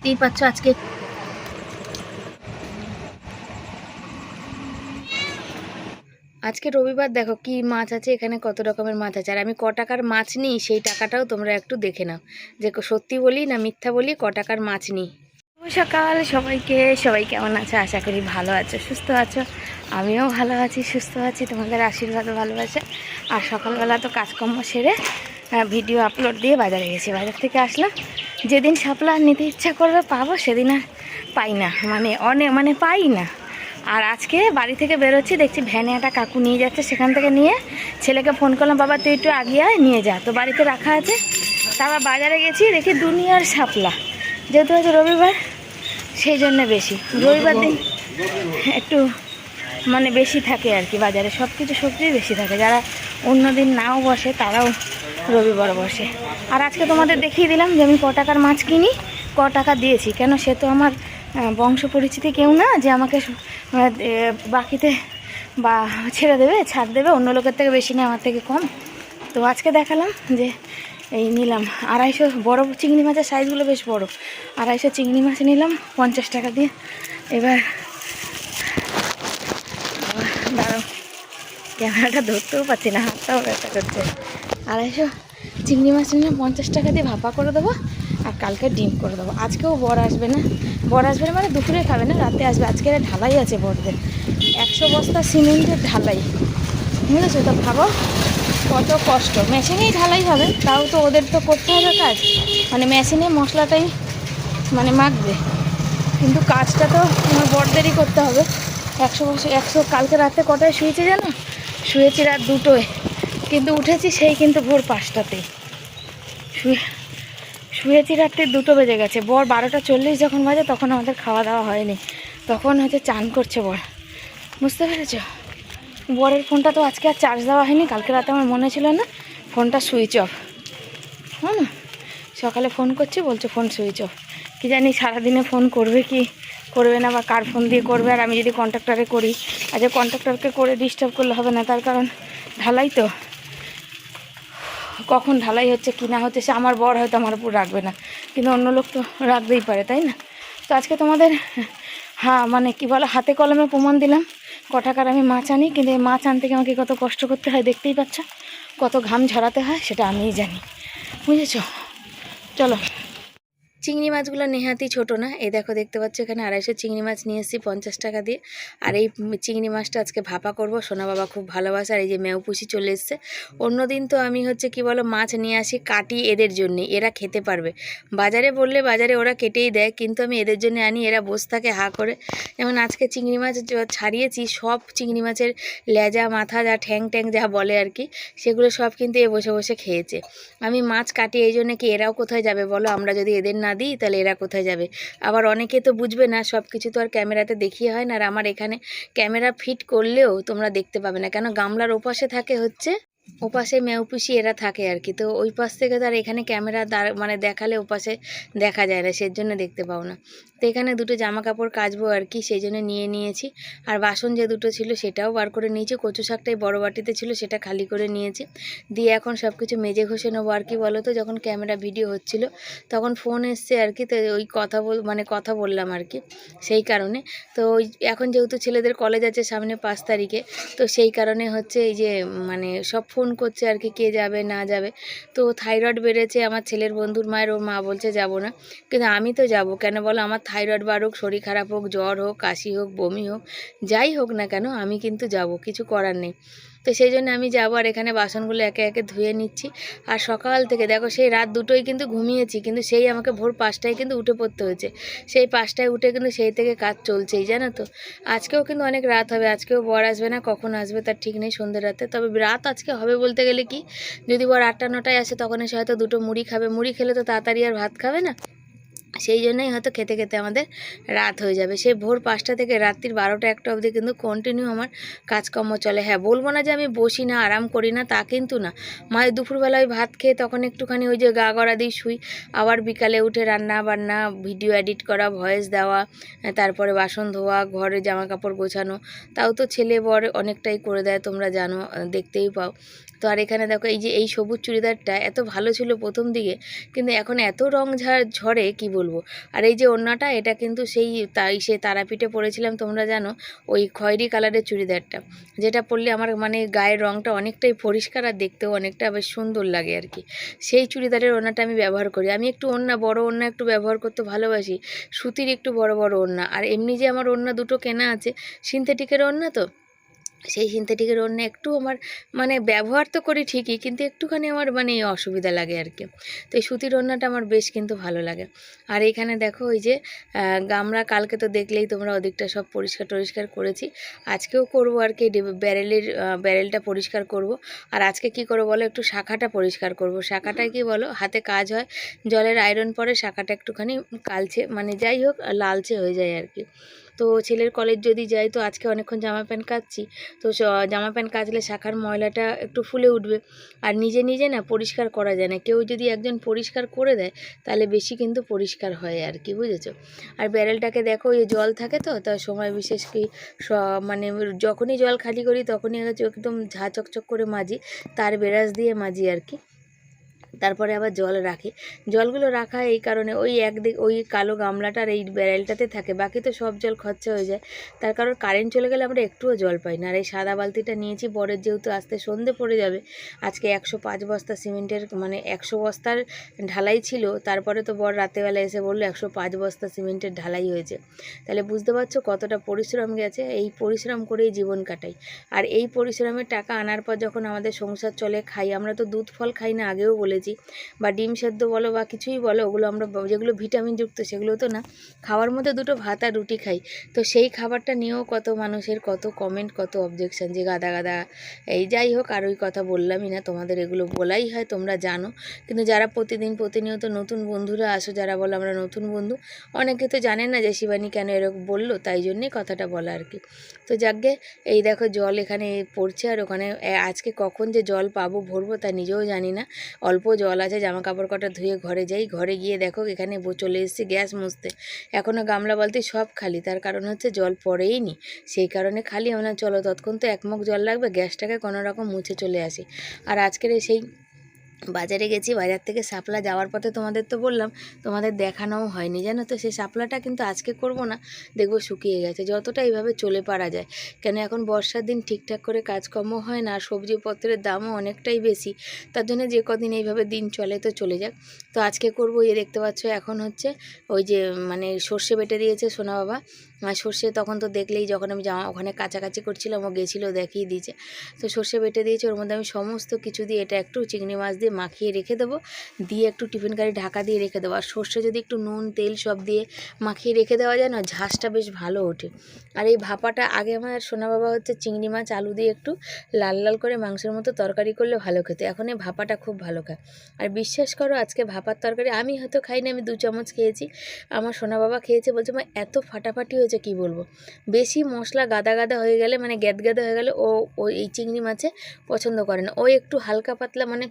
দেখতেই পাচ্ছ আজকে রবিবার, দেখো কি মাছ আছে এখানে, কত রকমের মাছ আছে। আর আমি ক টাকার মাছ নিই সেই টাকাটাও তোমরা একটু দেখে নাও, যে সত্যি বলি না মিথ্যা বলি, ক টাকার মাছ নিই। সকাল সবাইকে, সবাই কেমন আছে? আশা করি ভালো আছো, সুস্থ আছো। আমিও ভালো আছি, সুস্থ আছি, তোমাদের আশীর্বাদ ভালোবাসা। আর সকালবেলা তো কাজকর্ম সেরে ভিডিও আপলোড দিয়ে বাজারে গেছি। বাজার থেকে আসলাম, যেদিন শাপলা নিতে ইচ্ছা করবে পাবো, সেদিন আর পাই না, মানে পাই না। আর আজকে বাড়ি থেকে বেরোচ্ছি, দেখছি ভ্যানে একটা কাকু নিয়ে যাচ্ছে, সেখান থেকে নিয়ে ছেলেকে ফোন করলাম, বাবা তুই একটু আগিয়ে আয়, নিয়ে যা। তো বাড়িতে রাখা আছে। তারপর বাজারে গেছি, দেখি দুনিয়ার শাপলা। যেহেতু হচ্ছে রবিবার, সেই জন্য বেশি, রবিবার দিন একটু মানে বেশি থাকে আর কি, বাজারে সব কিছু সবজি বেশি থাকে। যারা অন্য দিন নাও বসে তারাও রবিবার বসে। আর আজকে তোমাদের দেখিয়ে দিলাম যে আমি ক টাকার মাছ কিনি, ক টাকা দিয়েছি। কেন, সে তো আমার বংশ পরিচিতি কেউ না যে আমাকে বাকিতে বা ছেড়ে দেবে, ছাড় দেবে, অন্য লোকের থেকে বেশি নেই, আমার থেকে কম। তো আজকে দেখালাম যে এই নিলাম 250, বড় চিংড়ি মাছের সাইজগুলো বেশ বড়। 250 চিংড়ি মাছ নিলাম 50 টাকা দিয়ে। এবার দাঁড়াও, ক্যামেরাটা ধরতেও পারছি না, হাতটাও ব্যথা করছে। 250 চিংড়ি মাছ নিলাম 50 টাকা দিয়ে, ভাপা করে দেবো। আর কালকে ডিম করে দেবো। আজকেও বর আসবে না, বর আসবে মানে দুপুরে খাবে না, রাতে আসবে। আজকের ঢালাই আছে বরদের, 100 বস্তা সিমেন্টের ঢালাই, বুঝেছো? তো ভাবো কত কষ্ট। মেশিনেই ঢালাই হবে, তাও তো ওদের তো করতে হবে কাজ, মানে মেশিনে মশলাটাই মানে মাখবে, কিন্তু কাজটা তো আমার বরদেরই করতে হবে। 100 কালকে রাতে কটায় শুয়েছি জানো? শুয়েছি রাত 2টোয়, কিন্তু উঠেছি সেই কিন্তু ভোর 5টাতেই। শুয়েছি রাত্রে 2টো বেজে গেছে। বর 12টা 40 যখন বাজে, তখন আমাদের খাওয়া দাওয়া হয়নি, তখন হচ্ছে চান করছে বর, বুঝতে পেরেছ? বরের ফোনটা তো আজকে আর চার্জ দেওয়া হয়নি, কালকে রাতে আমার মনে ছিল না, ফোনটা সুইচ অফ। হ্যাঁ, সকালে ফোন করছি, বলছে ফোন সুইচ অফ। কি জানি সারাদিনে ফোন করবে কি করবে না, বা কার ফোন দিয়ে করবে। আর আমি যদি কন্ট্রাক্টরে করি, আজ কন্ট্রাক্টরকে করে ডিস্টার্ব করলে হবে না, তার কারণ ঢালাই তো, কখন ঢালাই হচ্ছে কি না হচ্ছে সে আমার বর হয়তো আমার উপর রাখবে না, কিন্তু অন্য লোক তো রাখতেই পারে, তাই না? তো আজকে তোমাদের মানে কি বলো, হাতে কলমে প্রমাণ দিলাম ক টাকার আমি মাছ আনি। কিন্তু এই মাছ আনতে গিয়ে আমাকে কত কষ্ট করতে হয় দেখতেই পাচ্ছ, কত ঘাম ঝরাতে হয় সেটা আমিই জানি, বুঝেছ? চলো, চিংড়ি মাছগুলো নেহাতি ছোটো না। এই দেখো, দেখতে পাচ্ছ এখানে 250 চিংড়ি মাছ নিয়ে এসেছি 50 টাকা দিয়ে। আর এই চিংড়ি মাছটা আজকে ভাপা করব, সোনা বাবা খুব ভালোবাসে। আর এই যে মেউপুষি চলে এসছে। অন্যদিন তো আমি হচ্ছে কি বলো, মাছ নিয়ে আসি কাটি এদের জন্যে, এরা খেতে পারবে। বাজারে বললে বাজারে ওরা কেটেই দেয়, কিন্তু আমি এদের জন্য আনি, এরা বসে থাকে হা করে। যেমন আজকে চিংড়ি মাছ ছাড়িয়েছি, সব চিংড়ি মাছের লেজা মাথা যা ঠ্যাং ট্যাং যা বলে আর কি, সেগুলো সব কিন্তু এ বসে বসে খেয়েছে। আমি মাছ কাটি এই জন্য কি, এরাও কোথায় যাবে বলো? আমরা যদি এদের না দিই তাহলে এরা কোথায় যাবে? আবার অনেকে তো বুঝবে না, সব কিছু তো আর ক্যামেরাতে দেখিয়ে হয় না। আর আমার এখানে ক্যামেরা ফিট করলেও তোমরা দেখতে পাবে না, কেন গামলার ওপাশে থাকে হচ্ছে, ওপাশে মেউপুষি এরা থাকে আর কি। তো ওই পাশ থেকে তো আর এখানে ক্যামেরা মানে দেখালে ওপাশে দেখা যায় না, সেই জন্য দেখতে পাও না। তো এখানে দুটো জামা কাপড় কাচবো আর কি, সেই জন্য নিয়ে নিয়েছি। আর বাসন যে দুটো ছিল সেটাও বার করে নিয়েছি, কচু শাকটাই বড় বাটিতে ছিল, সেটা খালি করে নিয়েছি। দিয়ে এখন সব কিছু মেজে ঘষে নেবো আর কি। বলো তো, যখন ক্যামেরা ভিডিও হচ্ছিল তখন ফোন এসছে আর কি, তো ওই কথা বললাম আর কি, সেই কারণে। তো ওই এখন যেহেতু ছেলেদের কলেজ আছে সামনে 5 তারিখে, তো সেই কারণে হচ্ছে এই যে মানে সব ফোন করছে আর কি, কে যাবে না যাবে। তো থাইরয়েড বেড়েছে আমার ছেলের বন্ধুর মায়ের, ওর মা বলছে যাব না, কিন্তু আমি তো যাব। কেন বলো, আমার থাইরয়েড বাড়ুক, শরীর খারাপ হোক, জ্বর হোক, কাশি হোক, বমি হোক, যাই হোক না কেন, আমি কিন্তু যাব, কিছু করার নেই। তো সেই জন্য আমি যাবো। আর এখানে বাসনগুলো একে একে ধুয়ে নিচ্ছি। আর সকাল থেকে দেখো, সেই রাত 2টোয় কিন্তু ঘুমিয়েছি, কিন্তু সেই আমাকে ভোর 5টায় কিন্তু উঠে পড়তে হয়েছে। সেই 5টায় উঠে কিন্তু সেই থেকে কাজ চলছেই, জানো তো। আজকেও কিন্তু অনেক রাত হবে, আজকেও বর আসবে না, কখন আসবে তার ঠিক নেই, সন্ধ্যে রাতে। তবে রাত আজকে হবে বলতে গেলে কি, যদি বর 8টা 9টায় আসে, তখন এসে হয়তো 2টো মুড়ি খাবে, মুড়ি খেলে তো তাড়াতাড়ি আর ভাত খাবে না, সেই জন্যই হয়তো খেতে খেতে আমাদের রাত হয়ে যাবে। সেই ভোর 5টা থেকে রাত্রির 12টা 1টা অবধি কিন্তু কন্টিনিউ আমার কাজকর্ম চলে। হ্যাঁ, বলবো না যে আমি বসি না, আরাম করি না, তা কিন্তু না। দুপুরবেলা ওই ভাত খেয়ে তখন একটুখানি ওই যে গা গড়া দিয়ে শুই, আবার বিকালে উঠে রান্না বান্না, ভিডিও এডিট করা, ভয়েস দেওয়া, তারপরে বাসন ধোয়া, ঘরে জামা কাপড় গোছানো, তাও তো ছেলে বর অনেকটাই করে দেয়, তোমরা জানো, দেখতেই পাও। তো আর এখানে দেখো, এই যে এই সবুজ চুড়িদারটা এত ভালো ছিল প্রথম দিকে, কিন্তু এখন এত রং ঝরে কি বলবো। বলবো। আর এই যে ওড়নাটা, এটা কিন্তু সে তারাপীঠে পরেছিলাম তোমরা জানো, ওই খয়েরি কালারের চুড়িদারটা, যেটা পরলে আমার মানে গায়ের রঙটা অনেকটাই পরিষ্কার আর দেখতেও অনেকটা বেশ সুন্দর লাগে আর কি। সেই চুড়িদারের ওড়নাটা আমি ব্যবহার করি। আমি একটু বড় ওড়না একটু ব্যবহার করতে ভালোবাসি, সুতির একটু বড় বড় ওড়না। আর এমনি যে আমার ওড়না দুটো কেনা আছে সিনথেটিকের ওড়না, তো সেই সিনথেটিকের ওড়না একটু আমার মানে ব্যবহার তো করি ঠিকই, কিন্তু একটুখানি আমার মানে অসুবিধা লাগে আর কি। তো এই সুতির ওড়নাটা আমার বেশ কিন্তু ভালো লাগে। আর এইখানে দেখো ওই যে গামলা, কালকে তো দেখলেই তোমরা ওদিকটা সব পরিষ্কার করেছি, আজকেও করব আর কি। ব্যারেলটা পরিষ্কার করব। আর আজকে কি করবো বলো, একটু শাখাটা পরিষ্কার করব। শাখাটায় কি বলো, হাতে কাজ হয়, জলের আয়রন পরে শাখাটা একটুখানি কালচে মানে যাই হোক লালচে হয়ে যায় আর কি। তো ছেলের কলেজ যদি যাই, তো আজকে অনেকক্ষণ জামা প্যান্ট কাচছি, তো জামা প্যান্ট কাচলে শাখার ময়লাটা একটু ফুলে উঠবে। আর নিজে নিজে না পরিষ্কার করা যায় না, কেউ যদি একজন পরিষ্কার করে দেয় তাহলে বেশি কিন্তু পরিষ্কার হয় আর কি, বুঝেছো। আর ব্যারেলটাকে দেখো, এই জল থাকে তো, তার সময় বিশেষ কি মানে যখনই জল খালি করি তখনই একদম ঝা চকচক করে মাজি, তার ব্রাশ দিয়ে মাজি আর কি। তারপরে আবার জল রাখি। জলগুলো রাখা এই কারণে, ওই কালো গামলাটার এই ব্যারেলটাতে থাকে, বাকি তো সব জল খরচা হয়ে যায়। তার কারণ কারেন্ট চলে গেলে আমরা একটুও জল পাই না। আর এই সাদা বালতিটা নিয়েছি, বরের যেহেতু আসতে সন্ধে পড়ে যাবে, আজকে 105 বস্তা সিমেন্টের মানে 100 বস্তার ঢালাই ছিল, তারপরে তো বর রাতেবেলা এসে বললো 105 বস্তা সিমেন্টের ঢালাই হয়েছে। তাহলে বুঝতে পারছো কতটা পরিশ্রম গেছে। এই পরিশ্রম করেই জীবন কাটাই। আর এই পরিশ্রমের টাকা আনার পর যখন আমাদের সংসার চলে, খাই, আমরা তো দুধ ফল খাই না, আগেও বলেছি, বা ডিম সেদ্ধ বলো বা কিছুই বলো, ওগুলো আমরা যেগুলো ভিটামিনযুক্ত সেগুলো তো না, খাওয়ার মধ্যে দুটো ভাত আর রুটি খাই। তো সেই খাবারটা নিয়েও কত মানুষের কত কমেন্ট, কত অবজেকশন, যে গাদা গাদা এই যাই হোক। আর ওই কথা বললামই না, তোমাদের এগুলো বলাই হয়, তোমরা জানো। কিন্তু যারা প্রতিনিয়ত নতুন বন্ধুরা আসো, যারা বলো আমরা নতুন বন্ধু, অনেকে তো জানে না যে শিবানী কেন এরকম বললো, তাই জন্যেই কথাটা বলা আর কি। তো যাকগে, এই দেখো জল এখানে পড়ছে, আর ওখানে আজকে কখন যে জল পাবো ভরবো তা নিজেও জানি না। অল্প জল আছে, জামা কাপড় কটা ধুয়ে ঘরে যাই, ঘরে গিয়ে দেখো এখানে চলে এসেছি গ্যাস মুছতে। এখনও গামলা বালতি সব খালি, তার কারণ হচ্ছে জল পড়েই নি, সেই কারণে খালি। আমরা চলো তৎক্ষণ তো এক মুখ জল লাগবে, গ্যাসটাকে কোনো রকম মুছে চলে আসি। আর আজকের সেই বাজারে গেছি, বাজার থেকে শাপলা যাওয়ার পথে তোমাদের তো বললাম, তোমাদের দেখানোও হয়নি জানো তো। সেই শাপলাটা কিন্তু আজকে করব না, দেখবো শুকিয়ে গেছে। যতটা এইভাবে চলে পারা যায়, কেন এখন বর্ষার দিন ঠিকঠাক করে কাজকর্ম হয় না, আর সবজিপত্রের দামও অনেকটাই বেশি, তার জন্য যে কদিন এইভাবে দিন চলে তো চলে যাক। তো আজকে করব, দেখতে পাচ্ছ এখন হচ্ছে ওই যে মানে সর্ষে বেটে দিয়েছে সোনা বাবা। সর্ষে তখন তো দেখলেই, যখন আমি ওখানে কাছাকাছি করছিলাম, ও গেছিলো দেখিয়ে দিয়েছে। তো সর্ষে বেটে দিয়েছে, ওর মধ্যে আমি সমস্ত কিছু দিয়ে, এটা একটু চিংড়ি মাছ দিয়ে মাখিয়ে রেখে দেবো, দিয়ে একটু টিফিন কারি ঢাকা দিয়ে রেখে দেবো। আর সর্ষে যদি একটু নুন তেল সব দিয়ে মাখিয়ে রেখে দেওয়া যায় না, ঝাঁসটা বেশ ভালো ওঠে। আর এই ভাপাটা আগে আমার সোনা বাবা হচ্ছে চিংড়ি মাছ আলু দিয়ে একটু লাল লাল করে মাংসের মতো তরকারি করলে ভালো খেতে, এখন এই ভাপাটা খুব ভালো খায়। আর বিশ্বাস করো, আজকে ভাপার তরকারি আমি হয়তো খাইনি, আমি 2 চামচ খেয়েছি, আমার সোনা বাবা খেয়েছে, বলছে মা এত ফাটাফাটি হয়েছে কি বলবো। বেশি মশলা গাদা গাদা হয়ে গেলে মানে গ্যাদগাদা হয়ে গেলে ও এই চিংড়ি মাছে পছন্দ করে না, ও একটু হালকা পাতলা মানে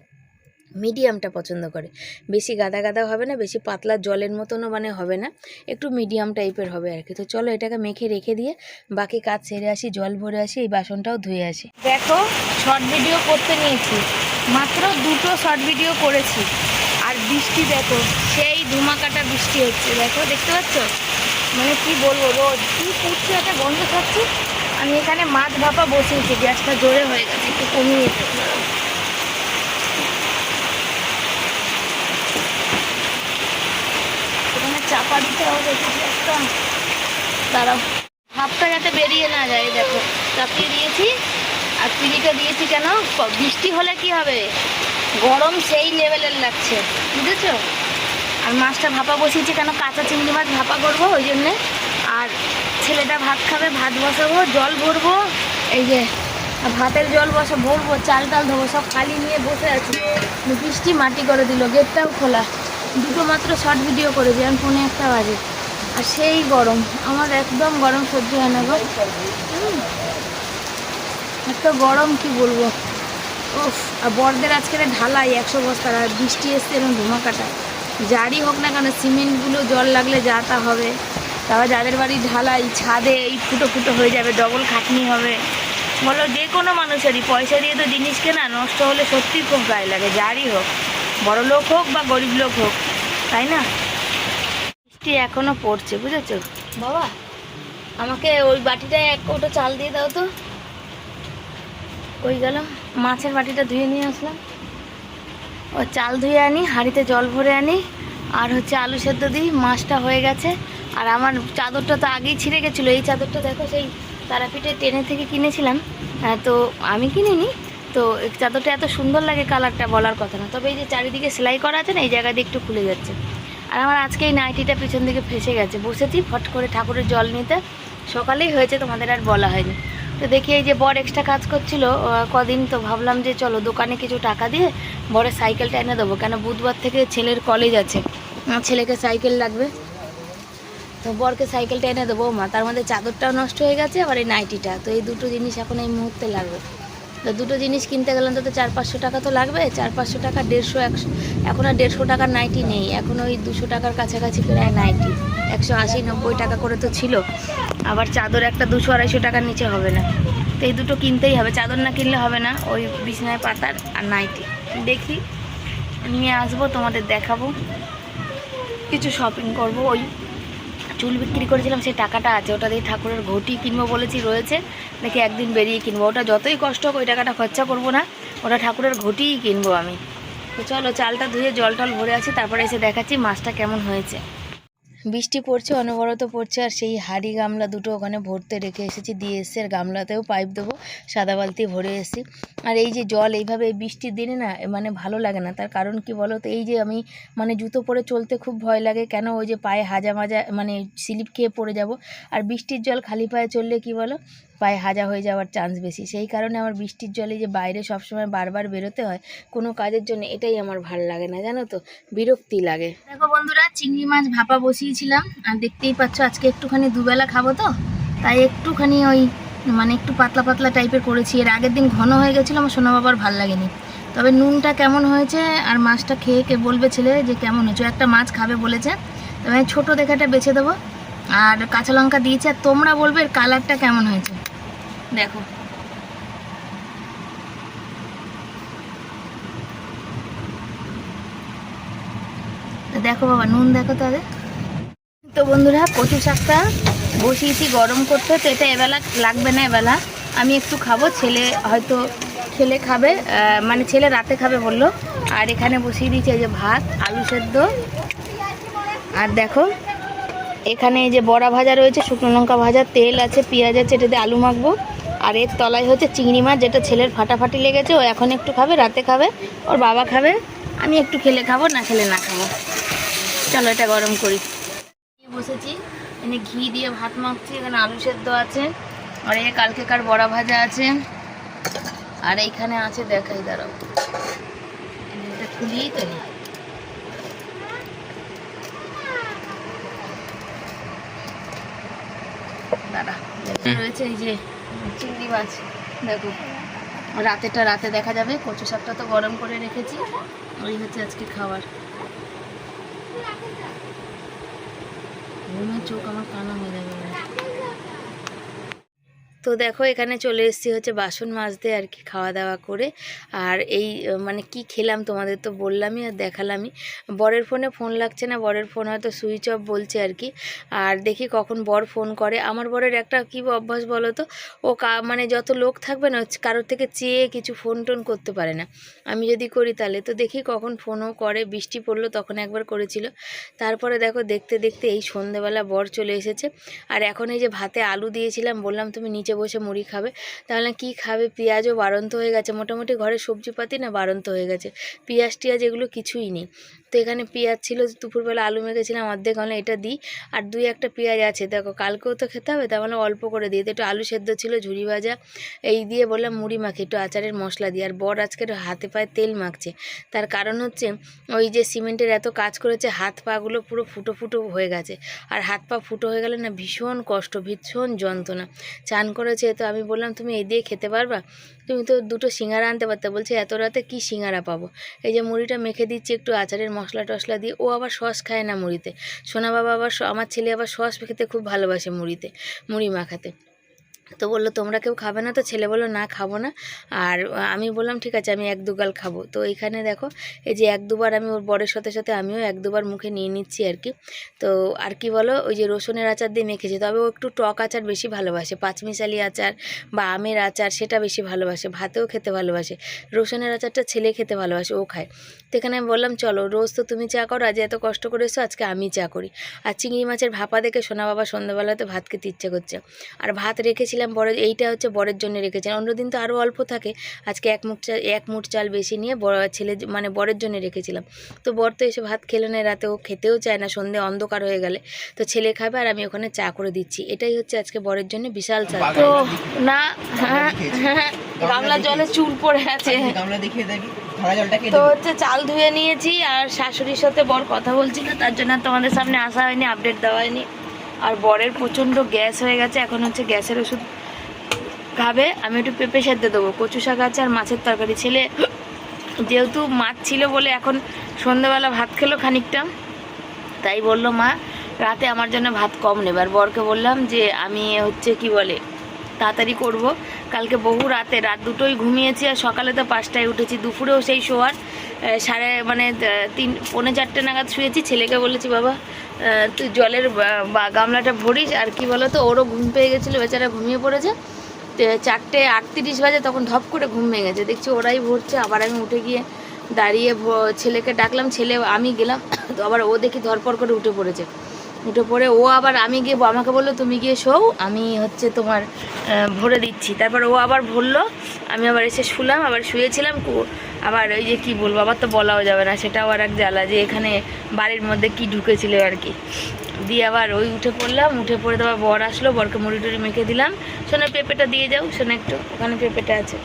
মিডিয়ামটা পছন্দ করে। বেশি গাদা গাদা হবে না, বেশি পাতলা জলের মতনও মানে হবে না, একটু মিডিয়াম টাইপের হবে আর কি। তো চলো এটাকে মেখে রেখে দিয়ে বাকি কাজ সেরে আসি, জল ভরে আসি, এই বাসনটাও ধুয়ে আসি। দেখো শর্ট ভিডিও করতে নিয়েছি, মাত্র 2টো শর্ট ভিডিও করেছি, আর বৃষ্টি দেখো, সেই ধুমাকাটা বৃষ্টি হচ্ছে, দেখো দেখতে পাচ্ছ, মানে কি বলবো, রোদ কি পুড়ছে, একটা গন্ধ খাচ্ছি। আমি এখানে মাছ ভাপা বসিয়েছি, গ্যাসটা জোরে হয়ে গেছে, একটু কমিয়ে চাপা দিতে হবে একটা, দাঁড়াও, ভাপটা যাতে বেরিয়ে না যায়। দেখো চাপিয়ে দিয়েছি, আর পিঁড়িটা দিয়েছি কেন, বৃষ্টি হলে কি হবে, গরম সেই লেভেলের লাগছে, বুঝেছো। আর মাছটা ভাপা বসিয়েছি কেন, কাঁচা চিংড়ি মাছ ভাপা করবো ওই জন্যে। আর ছেলেটা ভাত খাবে, ভাত বসাবো, জল ভরবো, এই যে ভাতের জল ভরবো, চাল টাল ধোবো, সব খালি নিয়ে বসে আছি। বৃষ্টি মাটি করে দিল, গেটটাও খোলা। 2টো মাত্র শর্ট ভিডিও করেছি, এখন 1:45 বাজে, আর সেই গরম, আমার একদম গরম সহ্য হয় না গো, এত গরম কি বলবো। ওফ, আর বরদের আজকের ঢালাই 100 বস্তার, আর বৃষ্টি এসছে এবং ধুমাকাটা, যারই হোক না কেন সিমেন্টগুলো জল লাগলে যা তা হবে। তারপর যাদের বাড়ি ঢালাই, ছাদে এই ফুটো ফুটো হয়ে যাবে, ডবল খাটনি হবে। বলো যে কোনো মানুষেরই, পয়সা দিয়ে তো জিনিস কেনা, নষ্ট হলে সত্যিই খুব গায়ে লাগে, যারই হোক, বড় লোক হোক বা গরিব লোক হোক, তাই না। বৃষ্টি এখনো পড়ছে, বুঝেছো বাবা? আমাকে ওই বাটিটা এক কৌটো চাল দিয়ে দাও তো। ওই গেল, মাছের বাটিটা ধুয়ে নিয়ে আসলাম। ও চাল ধুয়ে আনি, হাঁড়িতে জল ভরে আনি, আর হচ্ছে আলু সেদ্ধ দিই। মাছটা হয়ে গেছে। আর আমার চাদরটা তো আগেই ছিঁড়ে গেছিলো। এই চাদরটা দেখো, সেই তারাপীঠে ট্রেনে থেকে কিনেছিলাম। তো আমি কিনিনি। তো এই চাদরটা এত সুন্দর লাগে, কালারটা বলার কথা না। তবে এই যে চারিদিকে সেলাই করা আছে না, এই জায়গা দিয়ে একটু খুলে যাচ্ছে। আর আমার আজকে এই নাইটিটা পিছন দিকে ফেসে গেছে। বসেছি ফট করে ঠাকুরের জল নিতে, সকালেই হয়েছে, তোমাদের আর বলা হয়নি। তো দেখি এই যে বর এক্সট্রা কাজ করছিল কদিন, তো ভাবলাম যে চলো দোকানে কিছু টাকা দিয়ে বরের সাইকেলটা এনে দেবো, কেন বুধবার থেকে ছেলের কলেজ আছে, ছেলেকে সাইকেল লাগবে। তো বরকে সাইকেলটা এনে দেবো। মা তার মধ্যে চাদরটাও নষ্ট হয়ে গেছে, আবার এই নাইটিটা। তো এই দুটো জিনিস এখন এই মুহূর্তে লাগবে। তো দুটো জিনিস কিনতে গেলাম তো 400-500 টাকা তো লাগবে। 400-500 টাকা, 150-100, এখন আর 150 টাকার নাইটি নেই, এখন ওই 200 টাকার কাছাকাছি প্রায় নাইটি। 180-90 টাকা করে তো ছিল। আবার চাদর একটা 200-250 টাকার নিচে হবে না। তো এই দুটো কিনতেই হবে, চাদর না কিনলে হবে না। ওই বিছানায় পাতার আর নাইটি দেখি নিয়ে আসবো, তোমাদের দেখাবো। কিছু শপিং করব। ওই চুল বিক্রি করেছিলাম, সেই টাকাটা আছে, ওটা দিয়ে ঠাকুরের ঘটি কিনবো বলেছি, রয়েছে। দেখি একদিন বেরিয়ে কিনবো। ওটা যতই কষ্ট হোক ওই টাকাটা খরচা করবো না, ওটা ঠাকুরের ঘটিই কিনবো আমি। তো চলো, চালটা ধুয়ে জল টল ভরে আছি, তারপরে এসে দেখাচ্ছি মাছটা কেমন হয়েছে। বৃষ্টি পড়ছে, অনবরত পড়ছে। আর সেই হাঁড়ি গামলা দুটো ওখানে ভরতে রেখে এসেছি, দিয়ে এসে আর গামলাতেও পাইপ দেবো, সাদা বালতি ভরে এসেছি। আর এই যে জল এইভাবে এই বৃষ্টির দিনে না মানে ভালো লাগে না। তার কারণ কি বলো তো, এই যে আমি মানে জুতো পরে চলতে খুব ভয় লাগে, কেন ওই যে পায়ে হাজা মাজা মানে স্লিপ খেয়ে পড়ে যাব। আর বৃষ্টির জল খালি পায়ে চললে কি বলো, পায়ে হাজা হয়ে যাওয়ার চান্স বেশি। সেই কারণে আমার বৃষ্টির জলে যে বাইরে সবসময় বারবার বেরোতে হয় কোনো কাজের জন্য, এটাই আমার ভালো লাগে না, জানো তো, বিরক্তি লাগে। দেখো বন্ধুরা, চিংড়ি মাছ ভাপা বসিয়েছিলাম। আর দেখতেই পাচ্ছ আজকে একটুখানি দুবেলা খাবো তো, তাই একটুখানি ওই মানে একটু পাতলা পাতলা টাইপের করেছি। এর আগের দিন ঘন হয়ে গেছিলো, আমার সোনা বাবার ভাল লাগেনি। তবে নুনটা কেমন হয়েছে আর মাছটা খেয়ে কে বলবে ছেলে যে কেমন হয়েছে। একটা মাছ খাবে বলেছে, তবে ছোটো দেখে একটা বেছে দেবো। আর কাঁচা লঙ্কা দিয়েছে। আর তোমরা বলবে এর কালারটা কেমন হয়েছে। দেখো, দেখো বাবা, নুন দেখো তাদের। তো বন্ধুরা, কচু শাকটা বসিয়েছি গরম করতে। তো এটা এবেলা লাগবে না, এবেলা আমি একটু খাবো, ছেলে হয়তো ছেলে খাবে, মানে ছেলে রাতে খাবে বললো। আর এখানে বসিয়ে দিয়েছি এই যে ভাত, আলু সেদ্ধ। আর দেখো এখানে এই যে বড়া ভাজা রয়েছে, শুকনো লঙ্কা ভাজা, তেল আছে, পেঁয়াজ আছে, এটাতে আলু মাখবো। আর এর তলায় হচ্ছে চিংড়ি মাছ, যেটা ছেলের ফাটাফাটি লেগেছে, ও এখন একটু খাবে, রাতে খাবে, ওর বাবা খাবে, আমি একটু খেলে খাবো, না খেলে না খাবো। চলো এটা গরম করি। বসেছি, এখানে ঘি দিয়ে ভাত মাখছি, এখানে আলু সেদ্ধ আছে, আর এই কালকেকার বড়া ভাজা আছে। আর এইখানে আছে, দেখাই দাঁড়াও, এটা খুলিয়েই তো নি। দাঁড়া, রয়েছে এই যে চিংড়ি মাছ, দেখো রাতেটা রাতে দেখা যাবে। কচু শাকটা তো গরম করে রেখেছি, ওই হচ্ছে আজকে খাবার। ঘুমের চোখ আমার কানা হয়ে যাবে। তো দেখো এখানে চলে এসেছি হচ্ছে বাসন মাজতে আর কি, খাওয়া দাওয়া করে। আর এই মানে কি খেলাম তোমাদের তো বললামই আর দেখালামই। বরের ফোনে ফোন লাগছে না, বরের ফোন হয়তো সুইচ অফ বলছে আর কি। আর দেখি কখন বর ফোন করে। আমার বরের একটা কী অভ্যাস বলো তো, ও মানে যত লোক থাকবে না, কারোর থেকে চেয়ে কিছু ফোন টোন করতে পারে না। আমি যদি করি তাহলে তো দেখি কখন ফোনও করে। বৃষ্টি পড়লো তখন একবার করেছিল। তারপরে দেখো দেখতে দেখতে এই সন্ধেবেলা বর চলে এসেছে। আর এখন এই যে ভাতে আলু দিয়েছিলাম, বললাম তুমি নিচে বসে মুড়ি খাবে, তাহলে কি খাবে, পেঁয়াজও বাড়ন্ত হয়ে গেছে, মোটামুটি ঘরে সবজিপাতি না বাড়ন্ত হয়ে গেছে, পেঁয়াজ টিয়াজ এগুলো কিছুই নেই। তো এখানে পেঁয়াজ ছিল, দুপুরবেলা আলু মেখেছিলাম অর্ধেক, হলে এটা দিই। আর 2-1টা পেঁয়াজ আছে, দেখো কালকেও তো খেতে হবে, তার মানে অল্প করে দিই। তো একটু আলু সেদ্ধ ছিল, ঝুরি ভাজা, এই দিয়ে বললাম মুড়ি মাখি, একটু আচারের মশলা দিয়ে। আর বর আজকে হাতে পায়ে তেল মাখছে, তার কারণ হচ্ছে ওই যে সিমেন্টের এত কাজ করেছে, হাত পাগুলো পুরো ফুটো ফুটো হয়ে গেছে। আর হাত পা ফুটো হয়ে গেলে না ভীষণ কষ্ট, ভীষণ যন্ত্রণা। চান করেছে, তো আমি বললাম তুমি এই দিয়ে খেতে পারবা, তুমি তো 2টো সিঙ্গারা আনতে পারতে। বলছে এত রাতে কি সিঙ্গারা পাবো। এই যে মুড়িটা মেখে দিচ্ছি একটু আচারের মশলা টশলা দিয়ে। ও আবার সস খায় না মুড়িতে, সোনা বাবা আবার, আমার ছেলে আবার সস খেতে খুব ভালোবাসে মুড়িতে, মুড়ি মাখাতে। তো বললো তোমরা কেউ খাবে না? তো ছেলে বললো না খাবো না। আর আমি বললাম ঠিক আছে আমি 1-2 গাল খাবো। তো এইখানে দেখো এই যে 1-2 বার আমি ওর বরের সাথে সাথে আমিও 1-2 বার মুখে নিয়ে নিচ্ছি আর কি। তো আর কি বলো, ওই যে রসুনের আচার দিয়ে মেখেছি, তবে ও একটু টক আচার বেশি ভালোবাসে, পাঁচমিশালি আচার বা আমের আচার সেটা বেশি ভালোবাসে, ভাতেও খেতে ভালোবাসে। রসুনের আচারটা ছেলে খেতে ভালোবাসে, ও খায়। তো এখানে আমি বললাম চলো রোজ তো তুমি চা করো, আজ এত কষ্ট করে এসো, আজকে আমি চা করি। আর চিংড়ি মাছের ভাপা দেখে সোনা বাবা সন্ধ্যাবেলাতে ভাত খেতে ইচ্ছে করছে। আর ভাত রেখেছিলাম বড়, এইটা হচ্ছে বরের জন্য রেখেছেন, অন্যদিন তো আরও অল্প থাকে। আজকে এক মুঠ চাল বেশি নিয়ে ছেলে মানে বরের জন্য রেখেছিলাম। তো বর তো এসে ভাত খেলো না রাতে, ও খেতেও চায় না সন্ধে অন্ধকার হয়ে গেলে। তো ছেলে খাবে আর আমি ওখানে চা করে দিচ্ছি। এটাই হচ্ছে আজকে বরের জন্য বিশাল চা। তো না হ্যাঁ হ্যাঁ গামলা জলে চুল পড়ে আছে। তো হচ্ছে চাল ধুয়ে নিয়েছি আর শাশুড়ির সাথে বর কথা বলছিল, তার জন্য তোমাদের সামনে আসা হয়নি, আপডেট দেওয়া হয়নি। আর বরের প্রচণ্ড গ্যাস হয়ে গেছে, এখন হচ্ছে গ্যাসের ওষুধ খাবে। আমি একটু পেঁপে সেদ্ধ দেবো, কচু শাক আছে আর মাছের তরকারি। ছেলে যেহেতু মাছ ছিল বলে এখন সন্ধ্যাবেলা ভাত খেলো খানিকটা, তাই বললো মা রাতে আমার জন্য ভাত কম নেবে। আর বরকে বললাম যে আমি হচ্ছে কি বলে তাড়াতাড়ি করব, কালকে বহু রাত 2টোই ঘুমিয়েছি আর সকালে তো 5টায় উঠেছি, দুপুরেও সেই শোয়ার মানে 3-4 নাগাদ শুয়েছি। ছেলেকে বলেছি বাবা তুই জলের গামলাটা ভরিস। আর কি বলো তো ওরও ঘুম পেয়ে গেছিলো, বেচারা ঘুমিয়ে পড়েছে। 4:38 বাজে, তখন ধপ করে ঘুম ভেঙে গেছে, দেখছি ওরাই ভরছে। আবার আমি উঠে গিয়ে দাঁড়িয়ে ছেলেকে ডাকলাম, ছেলে আমি গেলাম, তো আবার ও দেখি ধরপড় করে উঠে পড়েছে। উঠে পড়ে ও আবার আমি গিয়ে আমাকে বললো তুমি গিয়ে শোও, আমি হচ্ছে তোমার ভরে দিচ্ছি। তারপর ও আবার ভরলো, আমি আবার এসে শুলাম, আবার শুয়েছিলাম। আবার ওই যে কি বলবো, আবার তো বলাও যাবে না, সেটাও আর এক জ্বালা যে এখানে বাড়ির মধ্যে কি ঢুকেছিল আর কি। দিয়ে আবার ওই উঠে পড়লাম, উঠে পড়ে তো আবার বর আসলো, বরকে মুড়ি টুড়ি মেখে দিলাম। শোনো পেঁপেটা দিয়ে যাও, শোনো একটু ওখানে পেঁপেটা আছে,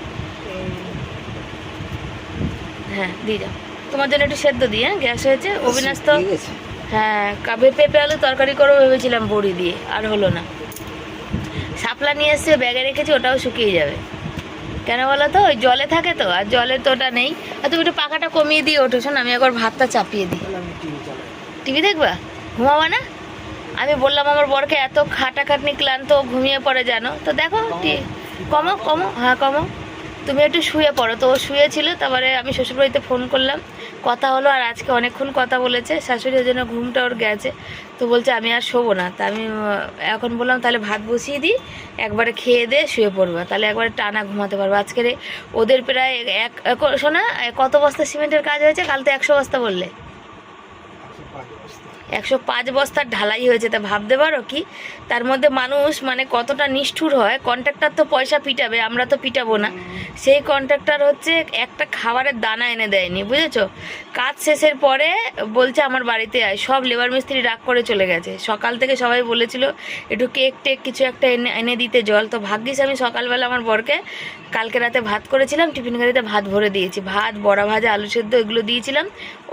হ্যাঁ দিয়ে যাও। তোমার জন্য একটু সেদ্ধ দিয়ে, হ্যাঁ গ্যাস হয়েছে। অবিনাশ তো হ্যাঁ পেঁপে আলু তরকারি করেও ভেবেছিলাম বড়ি দিয়ে, আর হলো না। শাপলা নিয়ে এসছে, ব্যাগে রেখেছি, ওটাও শুকিয়ে যাবে। কেন বলো তো, ওই জলে থাকে তো, আর জলে তো ওটা নেই। আর তুমি একটু পাখাটা কমিয়ে দিয়ে ওঠো, শোন আমি একবার ভাতটা চাপিয়ে দিই। টিভি দেখবা? ঘুমাবা না? আমি বললাম আমার বরকে এত খাটাখাটনি ক্লান্ত, ঘুমিয়ে পড়ে জানো তো। দেখো কমো কমো, হ্যাঁ কমো, তুমি একটু শুয়ে পড়ো। তো ও শুয়েছিল, তারপরে আমি শ্বশুরবাড়িতে ফোন করলাম, কথা হলো। আর আজকে অনেকক্ষণ কথা বলেছে শাশুড়ির জন্য, ঘুমটা ওর গেছে। তো বলছে আমি আর শোবো না। তা আমি এখন বললাম তাহলে ভাত বসিয়ে দিই, একবারে খেয়ে দিয়ে শুয়ে পড়বা, তাহলে একবারে টানা ঘুমাতে পারবো। আজকের ওদের প্রায় শোনা কত বস্তা সিমেন্টের কাজ হয়েছে? কাল তো 100 বস্তা বললে, 105 বস্তার ঢালাই হয়েছে। তা ভাবতে পারো কি তার মধ্যে মানুষ মানে কতটা নিষ্ঠুর হয়। কন্ট্রাক্টর তো পয়সা পিটাবে, আমরা তো পিটাবো না। সেই কন্ট্রাক্টর হচ্ছে একটা খাবারের দানা এনে দেয়নি, বুঝেছো? কাজ শেষের পরে বলছে আমার বাড়িতে আয়, সব লেবার মিস্ত্রি রাগ করে চলে গেছে। সকাল থেকে সবাই বলেছিল একটু কেক টেক কিছু একটা এনে দিতে, জল। তো ভাগ্যিস আমি সকালবেলা আমার বরকে কালকে রাতে ভাত করেছিলাম, টিফিন গাড়িতে ভাত ভরে দিয়েছি, ভাত বড়া ভাজা আলু সেদ্ধ এগুলো দিয়েছিলাম,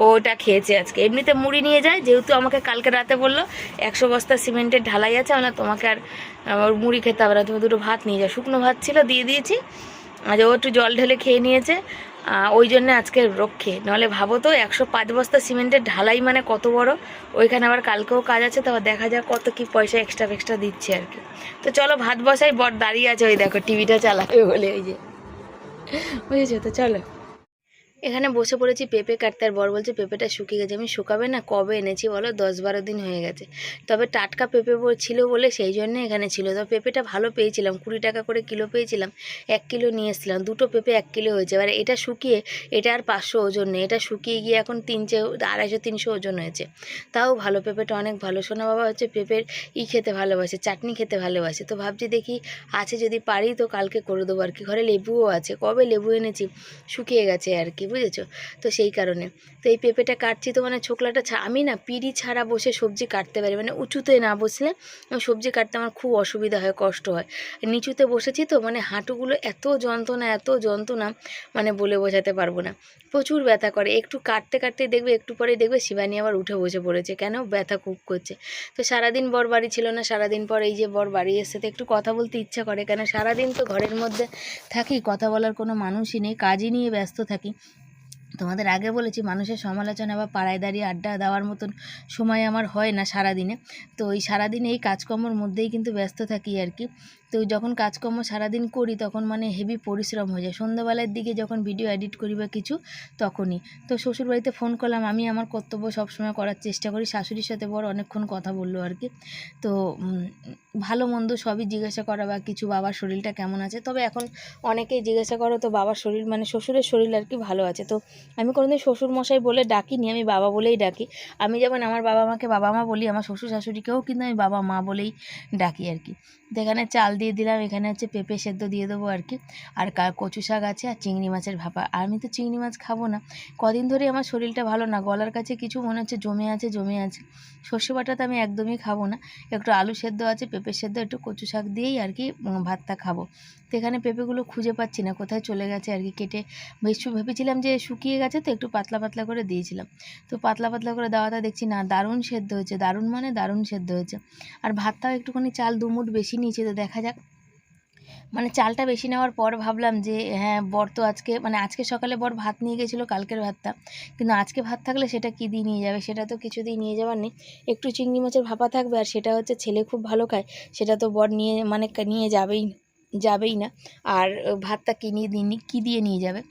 ওটা খেয়েছে আজকে। এমনিতে মুড়ি নিয়ে যায়, যেহেতু আমাকে কালকে রাতে বললো 100 বস্তা সিমেন্টের ঢালাই আছে, আমরা তোমাকে আর মুড়ি খেতে হবে না, তুমি দুটো ভাত নিয়ে যাও। শুকনো ভাত ছিল, দিয়ে দিয়েছি। আজ ও একটু জল ঢেলে খেয়ে নিয়েছে, ওই জন্য আজকে রক্ষে। নাহলে ভাবো তো 105 বস্তা সিমেন্টের ঢালাই মানে কত বড়। ওইখানে আবার কালকেও কাজ আছে, তো আবার দেখা যাক কত কি পয়সা এক্সট্রা দিচ্ছে আর কি। তো চলো ভাত বসাই, বর দাঁড়িয়ে আছে ওই দেখো টিভিটা চালাবে বলে, ওই যে বুঝেছো। তো চলো এখানে বসে পড়েছি পেঁপে কাটতে। আর বর বলছে পেঁপেটা শুকিয়ে গেছে। আমি শুকাবে না, কবে এনেছি বলো, 10-12 দিন হয়ে গেছে। তবে টাটকা পেঁপে ছিল বলে সেই জন্য এখানে ছিল। তবে পেঁপেটা ভালো পেয়েছিলাম, 20 টাকা করে কিলো পেয়েছিলাম। 1 কিলো নিয়ে এসেছিলাম, 2টো পেঁপে 1 কিলো হয়েছে। এবার এটা শুকিয়ে, এটা আর 500 ওজন নেই, এটা শুকিয়ে গিয়ে এখন 250-300 ওজন হয়েছে। তাও ভালো, পেঁপেটা অনেক ভালো। সোনা বাবা হচ্ছে পেঁপের খেতে ভালোবাসে, চাটনি খেতে ভালোবাসে। তো ভাবছি দেখি আছে যদি পারি তো কালকে করে দেবো আর কি। ঘরে লেবুও আছে, কবে লেবু এনেছি, শুকিয়ে গেছে আর কি, বুঝেছো। তো সেই কারণে তো এই পেঁপেটা কাটছি। তো মানে ছোকলাটা আমি না পিঁড়ি ছাড়া বসে সবজি কাটতে পারি, মানে উঁচুতে না বসলে সবজি কাটতে আমার খুব অসুবিধা হয়, কষ্ট হয়। নিচুতে বসেছি তো মানে হাঁটুগুলো এত যন্ত্রণা মানে বলে বোঝাতে পারবো না, প্রচুর ব্যথা করে। একটু কাটতে দেখবে, একটু পরে দেখবে শিবানী আবার উঠে বসে পড়েছে, কেন ব্যথা খুব করছে। তো সারাদিন বর বাড়ি ছিল না, সারাদিন পর এই যে বর বাড়ি এসে তো একটু কথা বলতে ইচ্ছা করে, কেন সারাদিন তো ঘরের মধ্যে থাকি, কথা বলার কোনো মানুষই নেই, কাজই নিয়ে ব্যস্ত থাকি। তোমাদের আগে বলেছি মানুষের সমালোচনা বা পাড়ায় দাঁড়িয়ে আড্ডা দেওয়ার মতন সময় আমার হয় না সারাদিনে। তো ওই সারাদিনে এই কাজকর্মের মধ্যেই কিন্তু ব্যস্ত থাকি আর কি। তো যখন কাজকর্ম সারাদিন করি তখন মানে হেভি পরিশ্রম হয়ে যায়, সন্ধ্যাবেলার দিকে যখন ভিডিও এডিট করি বা কিছু তখনই। তো শ্বশুরবাড়িতে ফোন করলাম, আমি আমার কর্তব্য সবসময় করার চেষ্টা করি। শাশুড়ির সাথে বড় অনেকক্ষণ কথা বললো আর কি। তো ভালো মন্দ সবই জিজ্ঞাসা করা বা কিছু, বাবার শরীরটা কেমন আছে। তবে এখন অনেকেই জিজ্ঞাসা করো তো বাবার শরীর মানে শ্বশুরের শরীর আর কি ভালো আছে। তো আমি কোনোদিন শ্বশুরমশাই বলে ডাকিনি, আমি বাবা বলেই ডাকি। আমি যেমন আমার বাবা মাকে বাবা মা বলি, আমার শ্বশুর শাশুড়িকেও কিন্তু আমি বাবা মা বলেই ডাকি আর কি। তো এখানে চাল দিয়ে দিলাম, এখানে হচ্ছে পেঁপে সেদ্ধ দিয়ে দেবো আর কি, আর কচু শাক আছে, আর চিংড়ি মাছের ভাপা। আর আমি তো চিংড়ি মাছ খাবো না, কদিন ধরে আমার শরীরটা ভালো না, গলার কাছে কিছু মনে হচ্ছে জমে আছে। সর্ষে বাটাতে আমি একদমই খাবো না, একটু আলু সেদ্ধ আছে, পেঁপে সেদ্ধ, একটু কচু শাক দিয়েই আর কি ভাতটা খাবো। তো এখানে পেঁপেগুলো খুঁজে পাচ্ছি না, কোথায় চলে গেছে আর কি। কেটে ভেবেছিলাম যে শুকিয়ে গেছে, তো একটু পাতলা পাতলা করে দিয়েছিলাম। তো পাতলা পাতলা করে দেওয়াটা দেখছি না, দারুণ সেদ্ধ হয়েছে, দারুণ মানে দারুণ সেদ্ধ হয়েছে। আর ভাতটাও একটুখানি চাল দুমুঠ বেশি নিয়েছে, তো দেখা যাক। মানে চালটা বেশি নেওয়ার পর ভাবলাম যে হ্যাঁ, বর তো আজকে সকালে বর ভাত নিয়ে গেছিলো, কালকের ভাতটা, কিন্তু আজকে ভাত থাকলে সেটা কী দিয়ে নিয়ে যাবে, সেটা তো কিছু দিয়ে নিয়ে যাওয়ার নেই। একটু চিংড়ি মাছের ভাপা থাকবে, আর সেটা হচ্ছে ছেলে খুব ভালো খায়, সেটা তো বর নিয়ে যাবেই না। আর ভাতটা কী দিয়ে নিয়ে যাবে।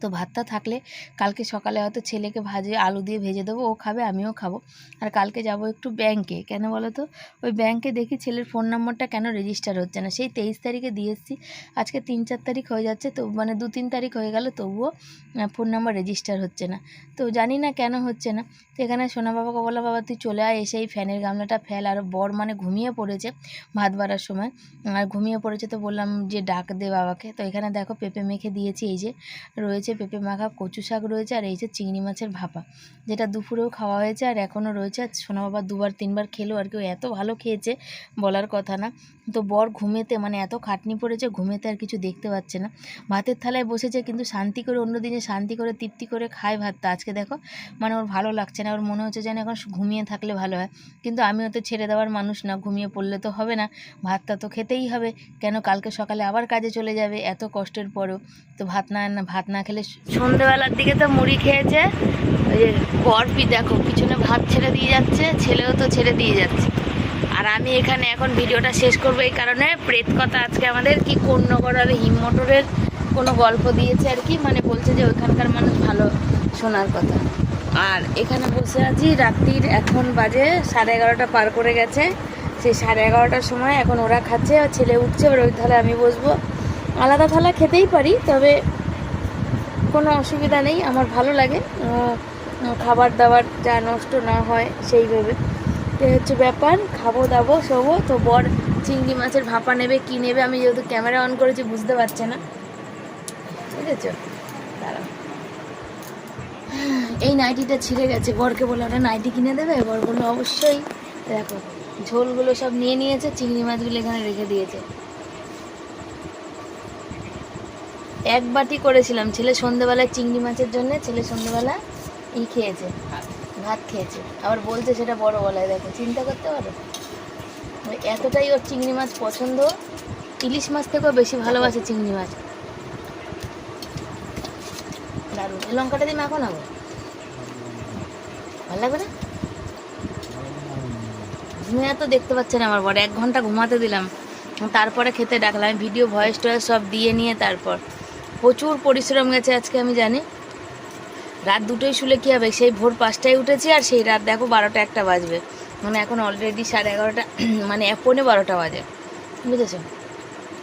তো ভাতটা থাকলে কালকে সকালে হয়তো ছেলেকে আলু দিয়ে ভেজে দেবো, ও খাবে, আমিও খাবো। আর কালকে যাব একটু ব্যাংকে, কেন বলো তো, ওই ব্যাংকে দেখি ছেলের ফোন নম্বরটা কেন রেজিস্টার হচ্ছে না। সেই 23 তারিখে দিয়ে এসেছি, আজকে 3-4 তারিখ হয়ে যাচ্ছে, তো মানে 2-3 তারিখ হয়ে গেল, তবুও ফোন নাম্বার রেজিস্টার হচ্ছে না। তো জানি না কেন হচ্ছে না। তো এখানে সোনা বাবাকে বললাম, বাবা তুই চলে আয়, এসে এই ফ্যানের গামলাটা ফেল। আর বর মানে ঘুমিয়ে পড়েছে ভাত বাড়ার সময়, আর ঘুমিয়ে পড়েছে, তো বললাম যে ডাক দে বাবাকে। তো এখানে দেখো পেঁপে মেখে দিয়েছি, এই যে রয়েছে পেঁপে মাখা, কচু শাক রয়েছে, আর এই যে চিংড়ি মাছের ভাপা, যেটা দুপুরেও খাওয়া হয়েছে আর এখনও রয়েছে। আর সোনা বাবা 2-3 বার খেলো আর কি, এত ভালো খেয়েছে বলার কথা না। তো বর ঘুমেতে মানে এত খাটনি পড়েছে, ঘুমেতে আর কিছু দেখতে পাচ্ছে না। ভাতের থালায় বসেছে, কিন্তু শান্তি করে, অন্য দিনে শান্তি করে তৃপ্তি করে খায় ভাতটা, আজকে দেখো মানে ওর ভালো লাগছে না, ওর মনে হচ্ছে যেন এখন ঘুমিয়ে থাকলে ভালো হয়। কিন্তু আমিও তো ছেড়ে দেওয়ার মানুষ না, ঘুমিয়ে পড়লে তো হবে না, ভাতটা তো খেতেই হবে, কেন কালকে সকালে আবার কাজে চলে যাবে এত কষ্টের পরেও। তো ভাত না খেলে। সন্ধেবেলার দিকে তো মুড়ি খেয়েছে, ওই যে বরপি দেখো পিছনে ভাত ছেড়ে দিয়ে যাচ্ছে, ছেলেও তো ছেড়ে দিয়ে যাচ্ছে। আর আমি এখানে এখন ভিডিওটা শেষ করবো এই কারণে, প্রেত কথা আজকে আমাদের কি কোন্নগর আর হিমমটরের কোনো গল্প দিয়েছে আর কি, মানে বলছে যে ওইখানকার মানুষ ভালো শোনার কথা। আর এখানে বসে আছি, রাত্রির এখন বাজে 11:30 পার করে গেছে। সেই 11:30টার সময় এখন ওরা খাচ্ছে, আর ছেলে উঠছে, ওর ওই থালায় আমি বসবো। আলাদা থালা খেতেই পারি, তবে কোনো অসুবিধা নেই, আমার ভালো লাগে খাবার দাবার যা নষ্ট না হয় সেইভাবে। তো হচ্ছে ব্যাপার, খাবো দাবো শোবো। তো বর চিংড়ি মাছের ভাপা নেবে কি নেবে, আমি যেহেতু ক্যামেরা অন করেছি বুঝতে পারছে না, বুঝেছো। দাঁড়াও, এই নাইটিটা ছিঁড়ে গেছে, বরকে বলে ওটা নাইটি কিনে দেবে, বর বললো অবশ্যই। দেখো ঝোলগুলো সব নিয়ে নিয়েছে, চিংড়ি মাছগুলো এখানে রেখে দিয়েছে। 1 বাটি করেছিলাম, ছেলে সন্ধ্যেবেলায় চিংড়ি মাছের জন্য, ছেলে সন্ধ্যেবেলা খেয়েছে, ভাত খেয়েছে, আবার বলছে সেটা বড় গলায়। দেখো চিন্তা করতে পারো, এতটাই ওর চিংড়ি মাছ পছন্দ, ইলিশ মাছ থেকেও বেশি ভালোবাসে চিংড়ি মাছ। দারুণ, লঙ্কাটা দিয়ে মাখো না গো, ভালো লাগবে না। ঘুমিয়ে তো দেখতে পাচ্ছেন আমার বড়, 1 ঘন্টা ঘুমাতে দিলাম, তারপরে খেতে ডাকলাম, ভিডিও ভয়েস টয়েস সব দিয়ে নিয়ে তারপর। প্রচুর পরিশ্রম গেছে আজকে, আমি জানি। রাত 2টোয় শুলে কী হবে, সেই ভোর 5টায় উঠেছি, আর সেই রাত দেখো 12টা-1টা বাজবে, মানে এখন অলরেডি 11:30, মানে 11:45 বাজে, বুঝেছো।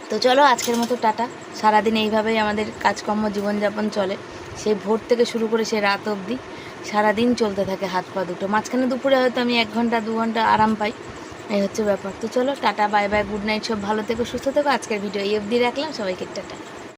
তো চলো আজকের মতো টাটা। সারাদিন এইভাবেই আমাদের কাজকর্ম জীবনযাপন চলে, সেই ভোর থেকে শুরু করে সেই রাত অবধি সারাদিন চলতে থাকে হাত পা দুটো। মাঝখানে দুপুরে হয়তো আমি 1 ঘন্টা 2 ঘন্টা আরাম পাই, এই হচ্ছে ব্যাপার। তো চলো tata, bye bye, good night, সব ভালো থেকো, সুস্থ থেকো। আজকের ভিডিও এই অবধি রাখলাম, সবাইকে টাটা।